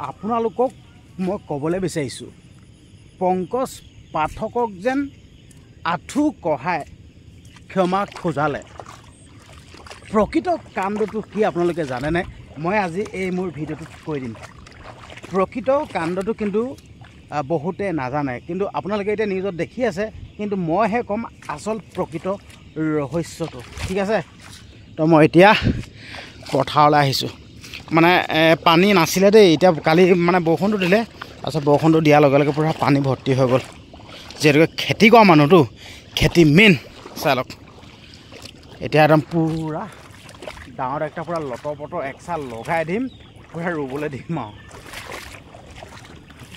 আপোনালোকক মই ক'বলৈ বিচাৰিছোঁ পংকজ পাঠকক যেন আঁঠু কঢ়াই ক্ষমা খোজালে প্ৰকৃত কাণ্ডটো কি আপোনালোকে জানেনে? মই আজি এই মোৰ ভিডিঅ'টোত কৈ দিম। প্ৰকৃত কাণ্ডটো কিন্তু বহুতে নাজানে, কিন্তু আপোনালোকে এতিয়া নিউজত দেখি আছে, কিন্তু মইহে ক'ম আচল প্ৰকৃত ৰহস্যটো। ঠিক আছে, তো মই এতিয়া পথাৰলৈ আহিছোঁ। মানে পানী নাছিলে দেই, এতিয়া কালি মানে বৰষুণটো দিলে, তাৰপিছত বৰষুণটো দিয়াৰ লগে লগে পূৰা পানী ভৰ্তি হৈ গ'ল। যিহেতুকে খেতি কৰা মানুহটো, খেতি মেইন চাই লওক। এতিয়া একদম পূৰা ডাঙৰ একটা পূৰা লতৰ পটৰ একচাল লগাই দিম, পূৰা ৰুবলৈ দিম আৰু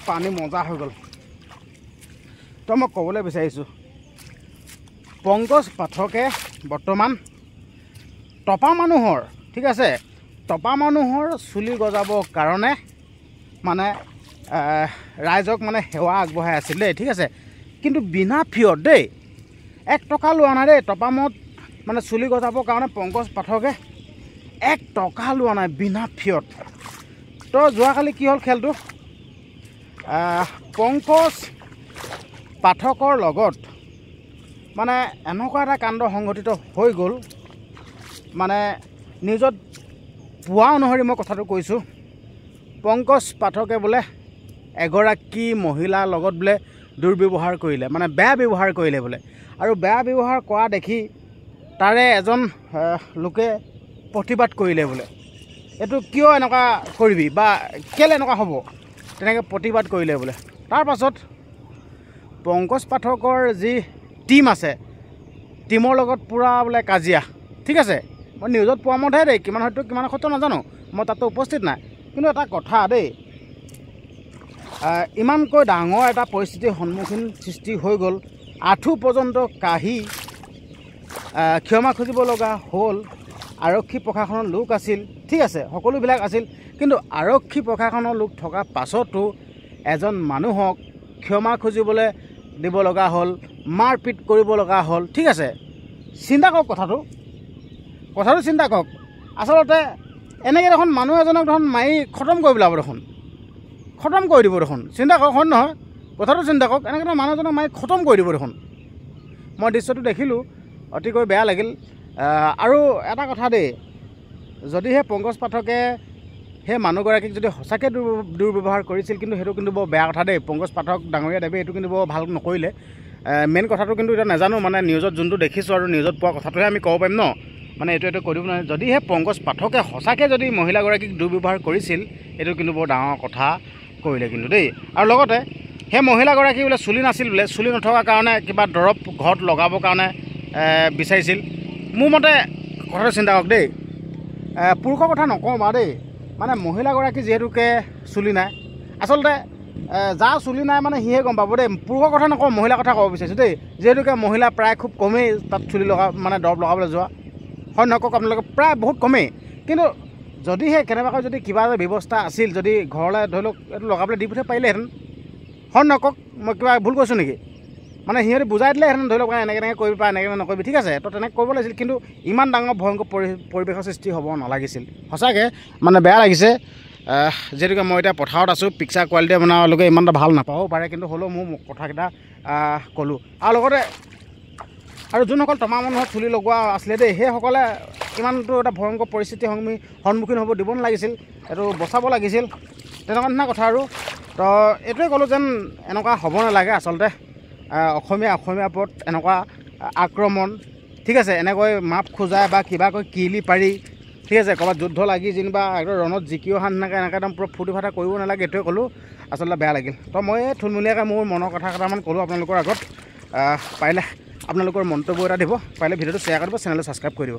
পানী মজা হৈ গ'ল। তো মই ক'বলৈ বিচাৰিছোঁ পংকজ পাঠকে বৰ্তমান টপা মানুহৰ, ঠিক আছে, টপা মানুহৰ চুলি গজাবৰ কাৰণে মানে ৰাইজক মানে সেৱা আগবঢ়াই আছিল দেই, ঠিক আছে, কিন্তু বিনা ফিয়ত দেই, 1 টকা লোৱা নাই দেই। টপামত মানে চুলি গজাবৰ কাৰণে পংকজ পাঠকে 1 টকা লোৱা নাই বিনা ফিয়ত। তো যোৱাকালি কি হ'ল খেলটো, পংকজ পাঠকৰ লগত মানে এনেকুৱা এটা কাণ্ড সংঘটিত হৈ গ'ল, মানে নিউজত পোৱা অনুসৰি মই কথাটো কৈছোঁ, পংকজ পাঠকে বোলে এগৰাকী মহিলাৰ লগত বোলে দুৰ্ব্যৱহাৰ কৰিলে, মানে বেয়া ব্যৱহাৰ কৰিলে বোলে, আৰু বেয়া ব্যৱহাৰ কৰা দেখি তাৰে এজন লোকে প্ৰতিবাদ কৰিলে বোলে, এইটো কিয় এনেকুৱা কৰিবি বা কেলৈ এনেকুৱা হ'ব, তেনেকৈ প্ৰতিবাদ কৰিলে বোলে। তাৰ পাছত পংকজ পাঠকৰ যি টীম আছে, টীমৰ লগত পূৰা বোলে কাজিয়া, ঠিক আছে। মই নিউজত পোৱা মতেহে দেই, কিমান সত্য কিমান সত্য নাজানো, মই তাতো উপস্থিত নাই, কিন্তু এটা কথা দেই, ইমানকৈ ডাঙৰ এটা পৰিস্থিতিৰ সন্মুখীন সৃষ্টি হৈ গ'ল, আঁঠু পৰ্যন্ত কাঢ়ি ক্ষমা খুজিব লগা হ'ল। আৰক্ষী প্ৰশাসনৰ লোক আছিল, ঠিক আছে, সকলোবিলাক আছিল, কিন্তু আৰক্ষী প্ৰশাসনৰ লোক থকাৰ পাছতো এজন মানুহক ক্ষমা খুজিবলৈ দিব লগা হ'ল, মাৰপিট কৰিব লগা হ'ল, ঠিক আছে। চিন্তা কৰক কথাটো চিন্তা কৰক। আচলতে এনেকৈ দেখোন মানুহ এজনক দেখোন মাৰি খতম কৰি পেলাব, দেখোন খতম কৰি দিব দেখোন। চিন্তা কৰক, হয় নহয় কথাটো চিন্তা কৰক, এনেকৈ মানুহ এজনক মাৰি খতম কৰি দিব দেখোন। মই দৃশ্যটো দেখিলোঁ, অতিকৈ বেয়া লাগিল। আৰু এটা কথা দেই, যদিহে পংকজ পাঠকে সেই মানুহগৰাকীক যদি সঁচাকৈ দুৰ্ব্যৱহাৰ কৰিছিল, কিন্তু সেইটো কিন্তু বৰ বেয়া কথা দেই। পংকজ পাঠক ডাঙৰীয়া দেৱে এইটো কিন্তু বৰ ভাল নকৰিলে। মেইন কথাটো কিন্তু এতিয়া নাজানো, মানে নিউজত যোনটো দেখিছোঁ আৰু নিউজত পোৱা কথাটোহে আমি ক'ব পাৰিম ন, মানে এইটো কৈ দিব নোৱাৰে। যদিহে পংকজ পাঠকে সঁচাকৈ যদি মহিলাগৰাকীক দুৰ্ব্যৱহাৰ কৰিছিল, এইটো কিন্তু বৰ ডাঙৰ কথা কৰিলে কিন্তু দেই। আৰু লগতে সেই মহিলাগৰাকী বোলে চুলি নাছিল, বোলে চুলি নথকাৰ কাৰণে কিবা দৰৱ ঘৰত লগাবৰ কাৰণে বিচাৰিছিল। মোৰ মতে কথাটো চিন্তা কৰক দেই, পুৰুষৰ কথা নকওঁ বাৰু দেই, মানে মহিলাগৰাকী যিহেতুকে চুলি নাই, আচলতে যাৰ চুলি নাই মানে সিহে গম পাব দেই। পুৰুষৰ কথা নকওঁ, মহিলাৰ কথা ক'ব বিচাৰিছোঁ দেই, যিহেতুকে মহিলা প্ৰায় খুব কমেই তাত চুলি মানে দৰৱ লগাবলৈ যোৱা হয়, নকওক আপোনালোকে, প্ৰায় বহুত কমেই। কিন্তু যদিহে কেনেবাকৈ যদি কিবা ব্যৱস্থা আছিল, যদি ঘৰলৈ ধৰি লওক এইটো লগাবলৈ দি পঠিয়াব পাৰিলেহেঁতেন, হয় নকওক, মই কিবা ভুল কৈছোঁ নেকি? মানে সিহঁতে বুজাই দিলেহেঁতেন, ধৰি লওক এনেকৈ কৰিবি বা এনেকৈ নকৰিবি, ঠিক আছে, তো তেনেকৈ কৰিব লাগিছিল। কিন্তু ইমান ডাঙৰ ভয়ংকৰ পৰিৱেশৰ সৃষ্টি হ'ব নালাগিছিল, সঁচাকৈ মানে বেয়া লাগিছে। যিহেতুকে মই এতিয়া পথাৰত আছোঁ, পিকচাৰ কোৱালিটি আপোনালোকে ইমান এটা ভাল নাপাবও পাৰে, কিন্তু হ'লেও মোৰ কথাকেইটা ক'লোঁ। আৰু লগতে আৰু যোনসকল টমা মানুহৰ চুলি লগোৱা আছিলে দেই, সেইসকলে ইমানটো এটা ভয়ংকৰ পৰিস্থিতিৰ সন্মুখীন হ'ব দিব নালাগিছিল, এইটো বচাব লাগিছিল, তেনেকুৱা নিচিনা কথা। আৰু তো এইটোৱে ক'লোঁ যেন এনেকুৱা হ'ব নালাগে আচলতে। অসমীয়াৰ ওপৰত এনেকুৱা আক্ৰমণ, ঠিক আছে, এনেকৈ মাপ খোজাই বা কিবা কৈ কিলি পাৰি, ঠিক আছে, ক'ৰবাত যুদ্ধ লাগি যেনিবা একদম ৰণত জিকি অহা নিচিনাকৈ এনেকৈ একদম পূৰা ফূৰ্তি ফাৰ্তা কৰিব নালাগে, এইটোৱে ক'লোঁ। আচলতে বেয়া লাগিল। তো মই থুলমূলীয়াকৈ মোৰ মনৰ কথা কেইটামান ক'লোঁ আপোনালোকৰ আগত। পাৰিলে আপোনালোকৰ মন্তব্য এটা দিব, পাৰিলে ভিডিঅ'টো শ্বেয়াৰ কৰিব, চেনেলটো ছাবস্ক্ৰাইব কৰি দিব।